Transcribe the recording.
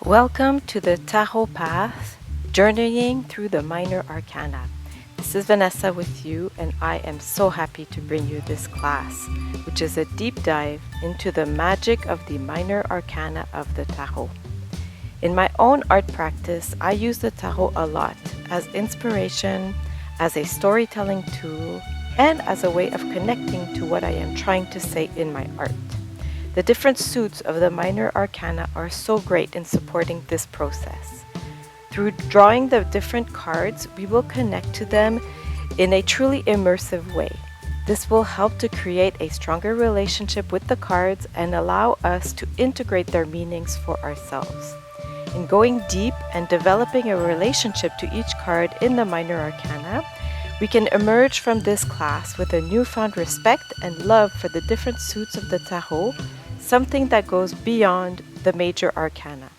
Welcome to the Tarot Path, journeying through the minor arcana. This is Vanessa with you, and I am so happy to bring you this class, which is a deep dive into the magic of the minor arcana of the tarot. In my own art practice, I use the tarot a lot as inspiration, as a storytelling tool, and as a way of connecting to what I am trying to say in my art. The different suits of the minor arcana are so great in supporting this process. Through drawing the different cards, we will connect to them in a truly immersive way. This will help to create a stronger relationship with the cards and allow us to integrate their meanings for ourselves. In going deep and developing a relationship to each card in the minor arcana, we can emerge from this class with a newfound respect and love for the different suits of the tarot, something that goes beyond the major arcana.